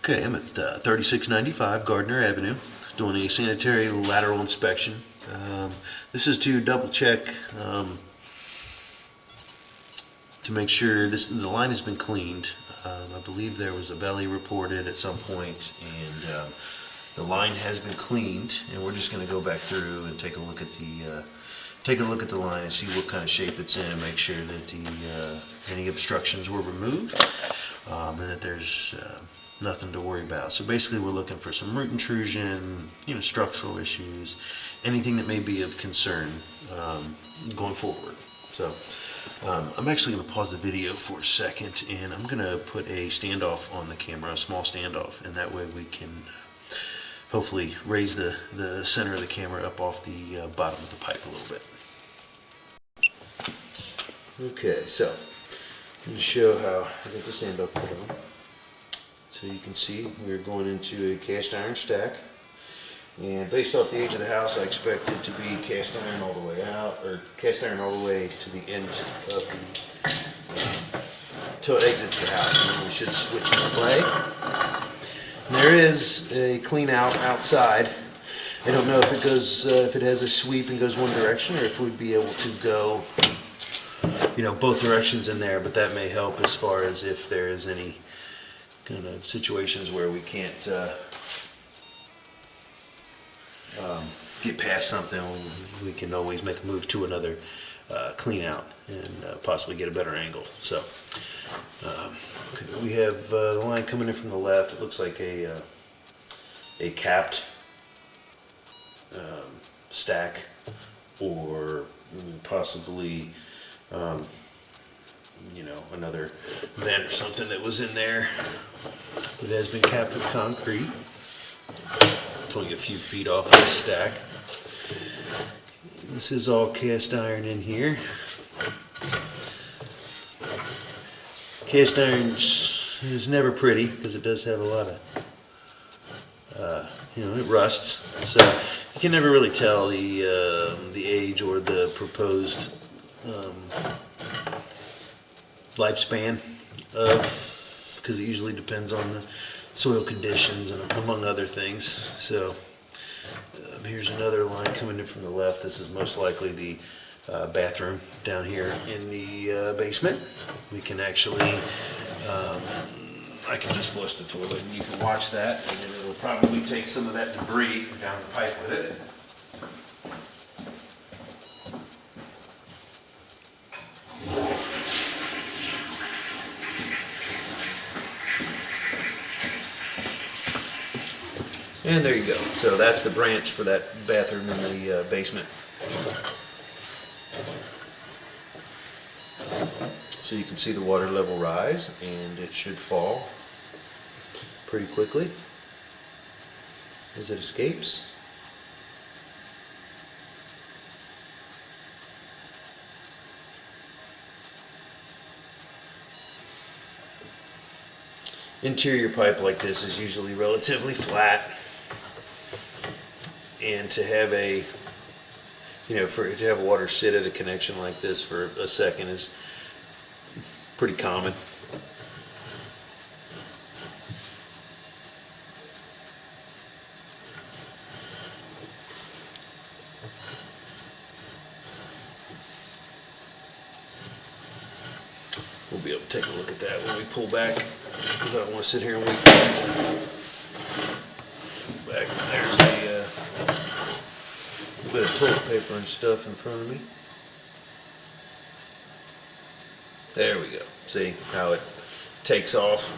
Okay, I'm at 3695 Gardner Avenue doing a sanitary lateral inspection. This is to double check to make sure the line has been cleaned. I believe there was a belly reported at some point, and the line has been cleaned, and we're just going to go back through and take a look at the line and see what kind of shape it's in, and make sure that any obstructions were removed, and that there's nothing to worry about. So basically we're looking for some root intrusion, structural issues, anything that may be of concern going forward. So I'm actually going to pause the video for a second, and I'm going to put a standoff on the camera, a small standoff, and that way we can hopefully raise the center of the camera up off the bottom of the pipe a little bit. Okay, so I'm going to show how I get the standoff put on. So you can see we're going into a cast iron stack, and based off the age of the house, I expect it to be cast iron all the way out, or cast iron all the way to the end of till it exits the house, and then we should switch to play. And there is a clean out outside. I don't know if it goes, if it has a sweep and goes one direction, or if we'd be able to go, both directions in there. But that may help as far as if there is any kind of situations where we can't get past something. We can always make a move to another clean out and possibly get a better angle. So okay, we have the line coming in from the left. It looks like a capped stack, or possibly another vent or something that was in there. It has been capped with concrete. It's only a few feet off of this stack. This is all cast iron in here. Cast iron is never pretty because it does have a lot of, it rusts. So you can never really tell the age or the proposed lifespan because it usually depends on the soil conditions and among other things. So here's another line coming in from the left. This is most likely the bathroom down here in the basement. We can actually I can just flush the toilet and you can watch that, and then it'll probably take some of that debris down the pipe with it. And there you go. So that's the branch for that bathroom in the basement. So you can see the water level rise, and it should fall pretty quickly as it escapes. Interior pipe like this is usually relatively flat, and to have to have water sit at a connection like this for a second is pretty common. We'll be able to take a look at that when we pull back, because I don't want to sit here and wait for it to pull back. There's a bit of toilet paper and stuff in front of me. There we go. See how it takes off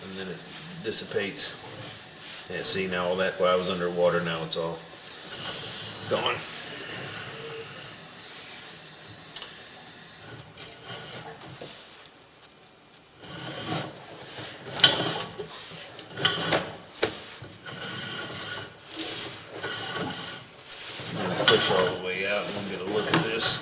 and then it dissipates. Yeah, see, now all that while I was underwater, now it's all gone. Push all the way out and we'll get a look at this.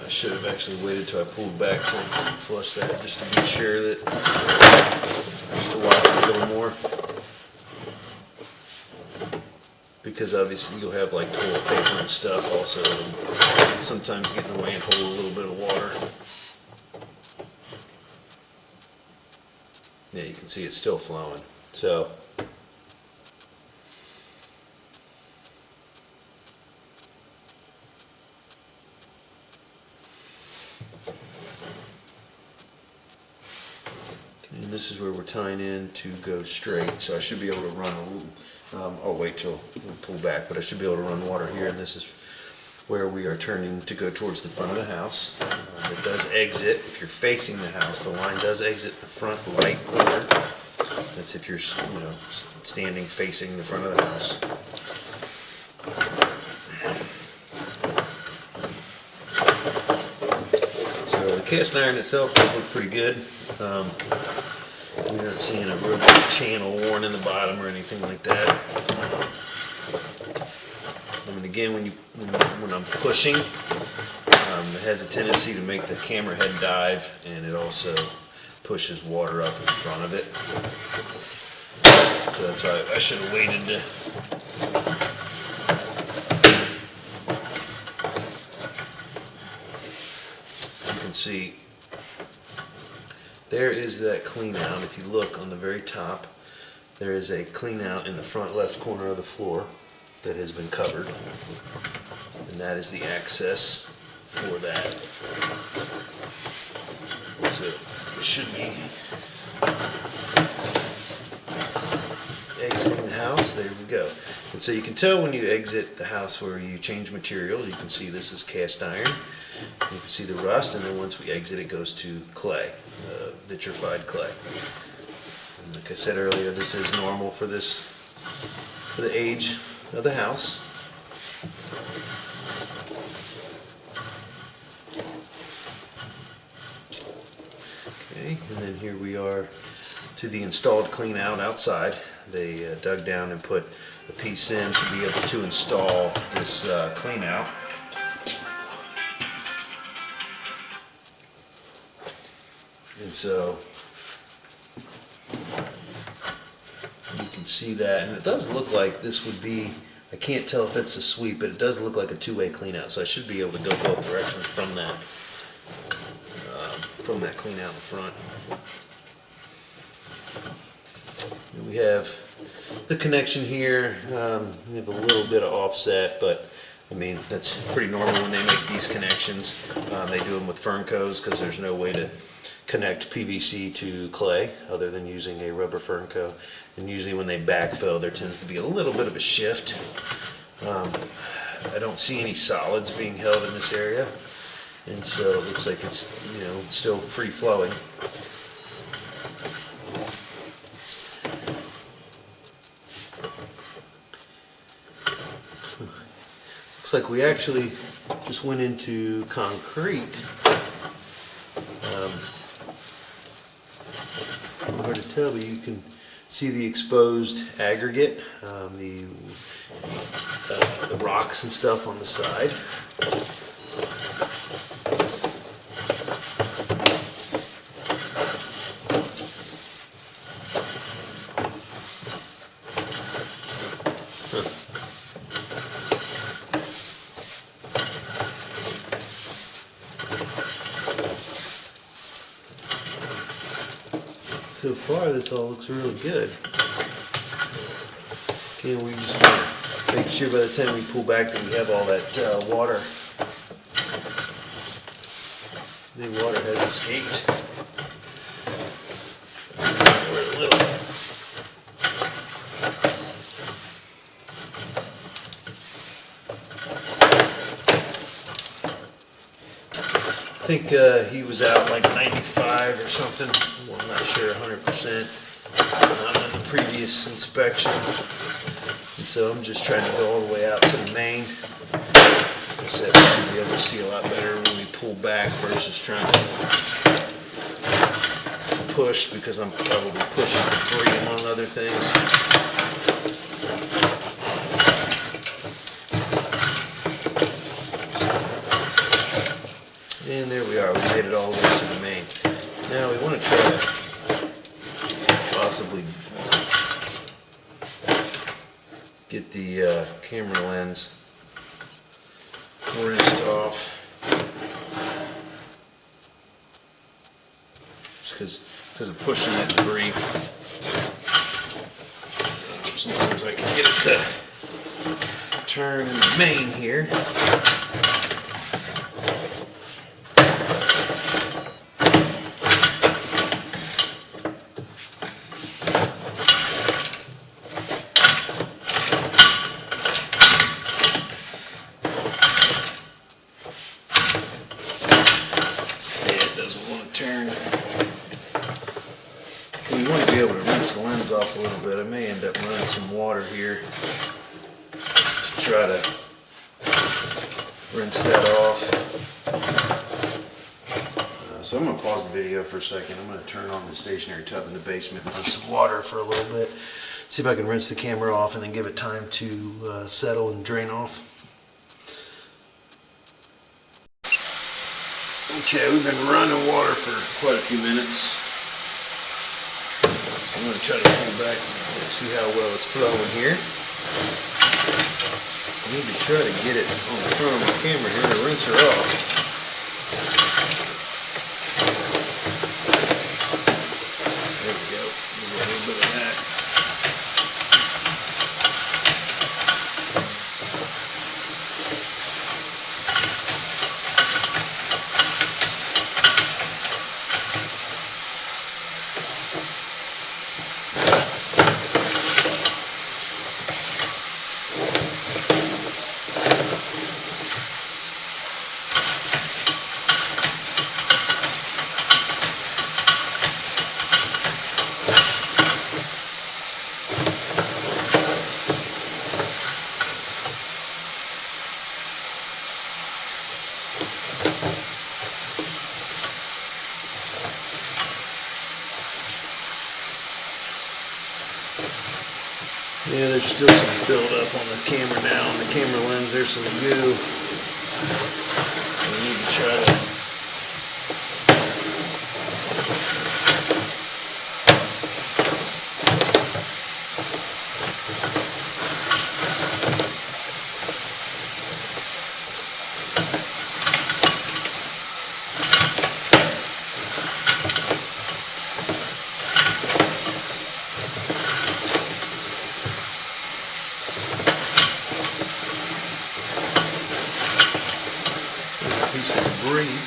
I should have actually waited till I pulled back to flush that, just to be sure that, just to watch it a little more. Because obviously you'll have like toilet paper and stuff also, and sometimes get in the way and hold a little bit of water. Yeah, you can see it's still flowing. So and this is where we're tying in to go straight, so I should be able to run I'll wait till we pull back, but I should be able to run water here, and this is where we are turning to go towards the front of the house. It does exit, if you're facing the house, the line does exit the front right corner. That's if you're standing facing the front of the house. So the cast iron itself does look pretty good. We're not seeing a real big channel worn in the bottom or anything like that. I mean, again, when I'm pushing, it has a tendency to make the camera head dive, and it also pushes water up in front of it. So that's why I should have waited to. You can see there is that clean out. If you look on the very top, there is a clean out in the front left corner of the floor that has been covered, and that is the access for that. So it should be exiting the house. There we go. And so you can tell when you exit the house where you change material. You can see this is cast iron. You can see the rust, and then once we exit, it goes to clay, vitrified clay. And like I said earlier, this is normal for the age of the house. Okay, and then here we are to the installed clean out outside. They dug down and put a piece in to be able to install this clean out. And so you can see that, and it does look like this would be, I can't tell if it's a sweep, but it does look like a two-way clean out. So I should be able to go both directions from that clean out in front. And we have the connection here. We have a little bit of offset, but I mean, that's pretty normal when they make these connections. They do them with Ferncos because there's no way to connect PVC to clay other than using a rubber Fernco. And usually when they backfill, there tends to be a little bit of a shift. I don't see any solids being held in this area, and so it looks like it's still free flowing. Looks like we actually just went into concrete. It's hard to tell, but you can see the exposed aggregate, the rocks and stuff on the side. So far, this all looks really good. Again, we just want to make sure by the time we pull back that we have all that water. The water has escaped. We're a little. I think he was out like 95 or something. Well, I'm not sure 100% on the previous inspection. And so I'm just trying to go all the way out to the main. Like I said, we should be able to see a lot better when we pull back versus trying to push, because I'm probably pushing debris among other things. And there we are, we made it all the way to the main. Now we want to try to possibly get the camera lens rinsed off. Just because because of pushing that debris. Sometimes I can get it to turn in the main here. We want to be able to rinse the lens off a little bit. I may end up running some water here to try to rinse that off. So I'm going to pause the video for a second. I'm going to turn on the stationary tub in the basement and run some water for a little bit. See if I can rinse the camera off and then give it time to settle and drain off. Okay, we've been running water for quite a few minutes. I'm going to try to pull back and see how well it's flowing here. I need to try to get it on the front of the camera here to rinse her off. There we go. Give it a little bit of that. Yeah, there's still some buildup on the camera now. On the camera lens, there's some goo. We need to try to piece of debris.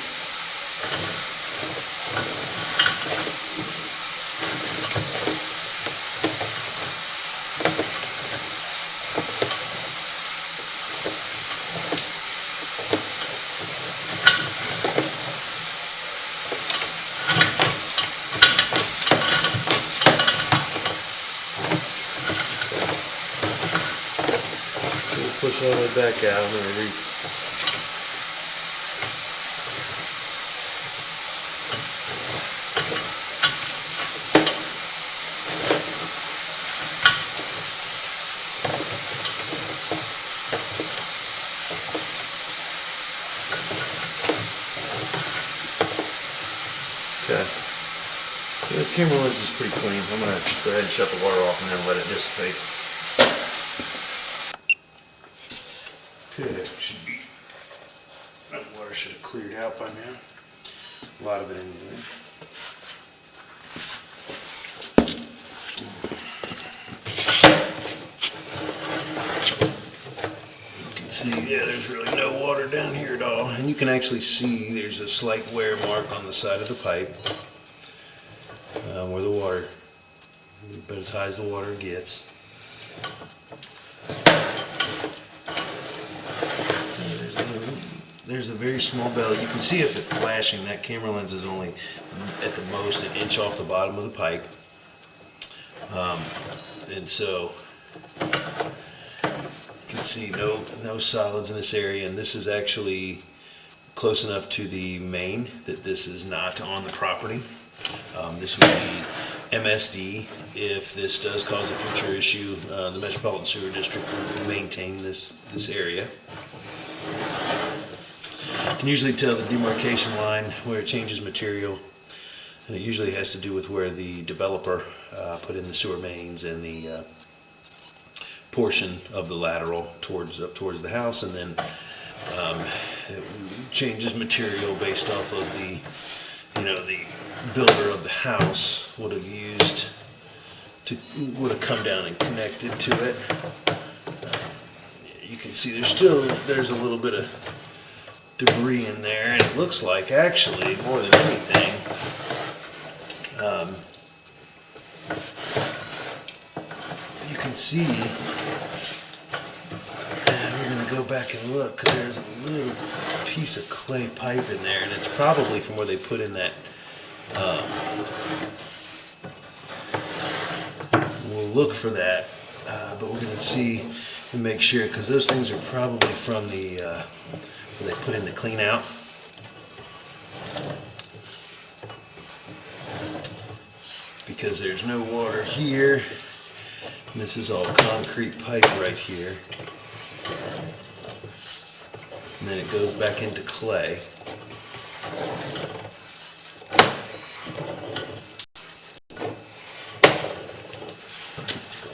We'll push all the way back out. I'm going to Okay. So the camera lens is pretty clean. I'm going to go ahead and shut the water off and then let it dissipate. Okay, that should be, that water should have cleared out by now. A lot of it anyway. You can see, yeah, there's really no water down here at all. And you can actually see there's a slight wear mark on the side of the pipe where the water, but as high as the water gets. There's a very small belly. You can see if it's flashing, that camera lens is only at the most an inch off the bottom of the pipe. And so you can see no solids in this area, and this is actually close enough to the main that this is not on the property. This would be MSD. If this does cause a future issue, the Metropolitan Sewer District will maintain this area. You can usually tell the demarcation line where it changes material, and it usually has to do with where the developer put in the sewer mains and the portion of the lateral up towards the house, and then it changes material based off of the the builder of the house would have used would have come down and connected to it. You can see there's a little bit of debris in there, and it looks like, actually, more than anything, you can see, and we're going to go back and look, because there's a little piece of clay pipe in there, and it's probably from where they put in that, we'll look for that, but we're going to see and make sure, because those things are probably from the, where they put in the clean out. Because there's no water here, and this is all concrete pipe right here. And then it goes back into clay.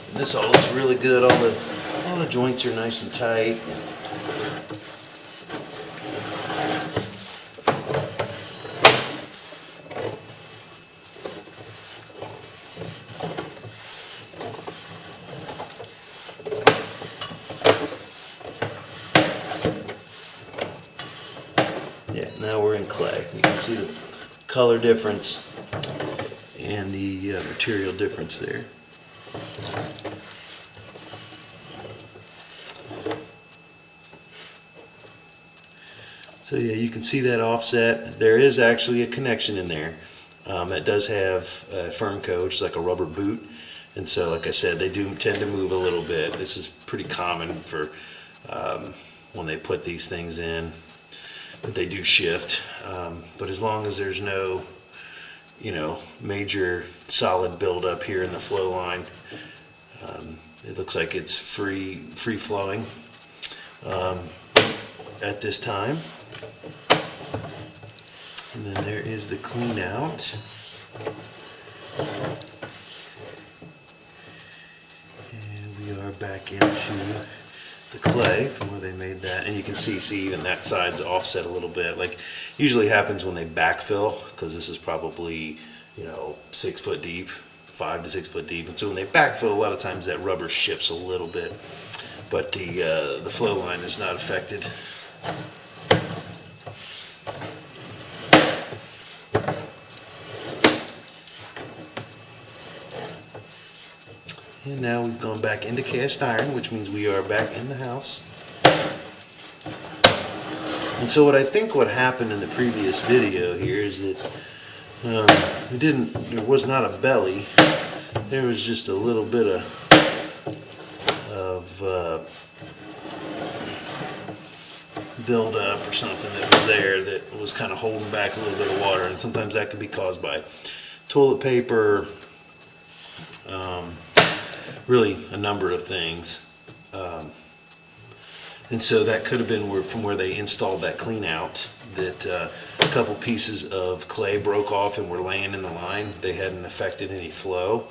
And this all looks really good. All the joints are nice and tight. Yeah, now we're in clay. You can see the color difference and the material difference there. So yeah, you can see that offset. There is actually a connection in there. It does have a firm coat, which is like a rubber boot. And so, like I said, they do tend to move a little bit. This is pretty common for when they put these things in, that they do shift. But as long as there's no, major solid buildup here in the flow line, it looks like it's free flowing at this time. And then there is the clean out. And we are back into the clay from where they made that. And you can see even that side's offset a little bit. Like usually happens when they backfill, because this is probably, 6 foot deep, 5 to 6 foot deep. And so when they backfill, a lot of times that rubber shifts a little bit. But the flow line is not affected. And now we've gone back into cast iron, which means we are back in the house. And so what happened in the previous video here is that there was not a belly. There was just a little bit of build up or something that was there that was kind of holding back a little bit of water. And sometimes that could be caused by toilet paper, really a number of things. And so that could have been from where they installed that clean out, that a couple pieces of clay broke off and were laying in the line. They hadn't affected any flow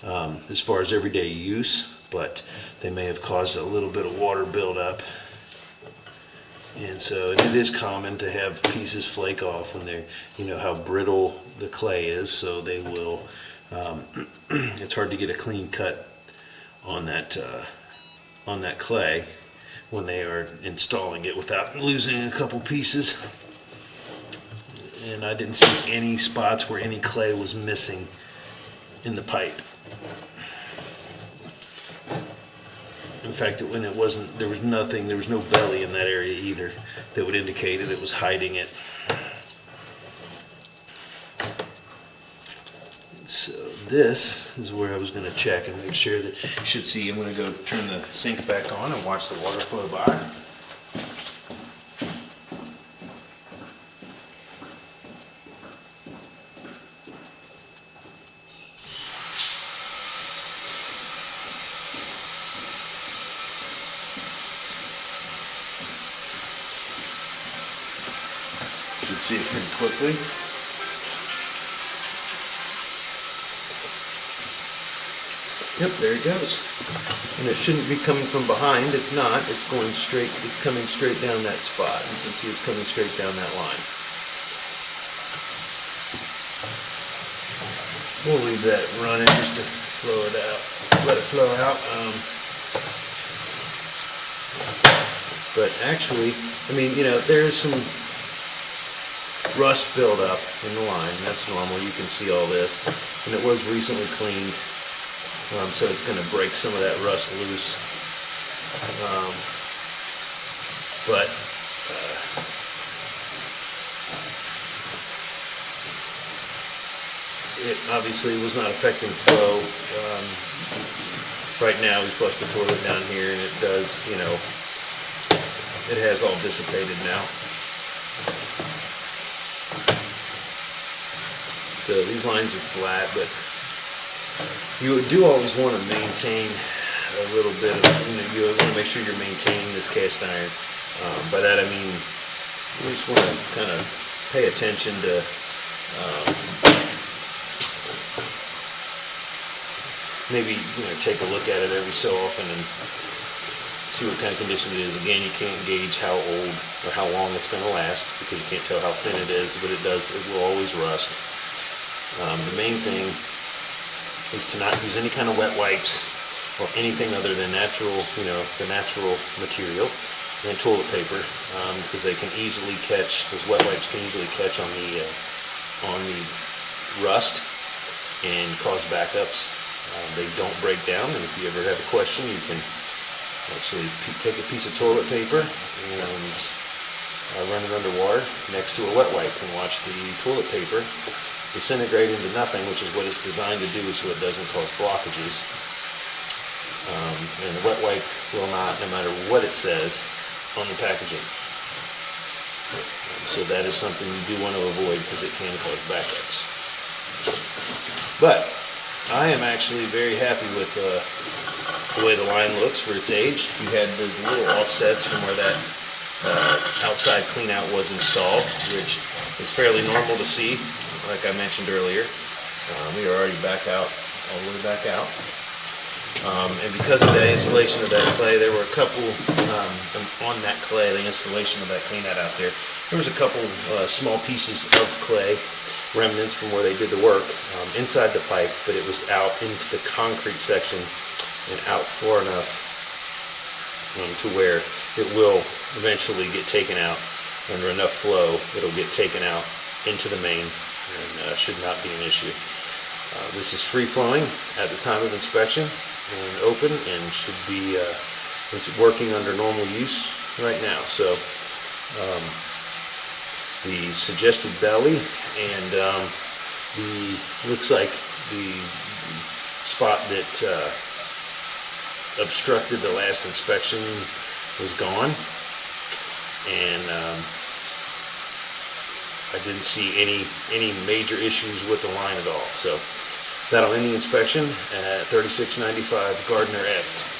as far as everyday use, but they may have caused a little bit of water buildup. And so it is common to have pieces flake off when they're, how brittle the clay is, so they will, it's hard to get a clean cut on that clay when they are installing it without losing a couple pieces. And I didn't see any spots where any clay was missing in the pipe. In fact, when it wasn't, there was no belly in that area either that would indicate that it was hiding it. So this is where I was going to check and make sure that you should see. I'm going to go turn the sink back on and watch the water flow by. Should see it pretty quickly. Yep, there it goes. And it shouldn't be coming from behind. It's not. It's going straight. It's coming straight down that spot. You can see it's coming straight down that line. we'll leave that running just to flow it out, let it flow out. But actually, I mean, you know, there's some rust buildup in the line. That's normal. You can see all this, and it was recently cleaned, so it's going to break some of that rust loose. But it obviously was not affecting flow. Right now we flush the toilet down here, and it does, you know, it has all dissipated now. So these lines are flat, but you do always want to maintain a little bit of, you know, you want to make sure you're maintaining this cast iron. By that I mean, you just want to kind of pay attention to maybe, you know, take a look at it every so often and see what kind of condition it is. Again, you can't gauge how old or how long it's going to last because you can't tell how thin it is, but it will always rust. The main thing is to not use any kind of wet wipes or anything other than natural, you know, the natural material and toilet paper, because they can easily catch, those wet wipes can easily catch on the rust and cause backups. They don't break down, and if you ever have a question, you can actually take a piece of toilet paper and run it under water next to a wet wipe and watch the toilet paper disintegrate into nothing, which is what it's designed to do, so it doesn't cause blockages. And the wet wipe will not, no matter what it says on the packaging. So that is something you do want to avoid because it can cause backups. But I am actually very happy with the way the line looks for its age. You had those little offsets from where that outside clean out was installed, which is fairly normal to see, like I mentioned earlier. We are already back out, all the way back out. And because of the installation of that clay, there were a couple, on that clay, the installation of that clean out out there, there was a couple small pieces of clay remnants from where they did the work inside the pipe, but it was out into the concrete section and out far enough to where it will eventually get taken out. Under enough flow, it'll get taken out into the main and should not be an issue. This is free flowing at the time of inspection and open, and should be it's working under normal use right now. So the suggested belly and looks like the spot that obstructed the last inspection was gone, and I didn't see any major issues with the line at all. So that'll end the inspection at 3695 Gardner Ave.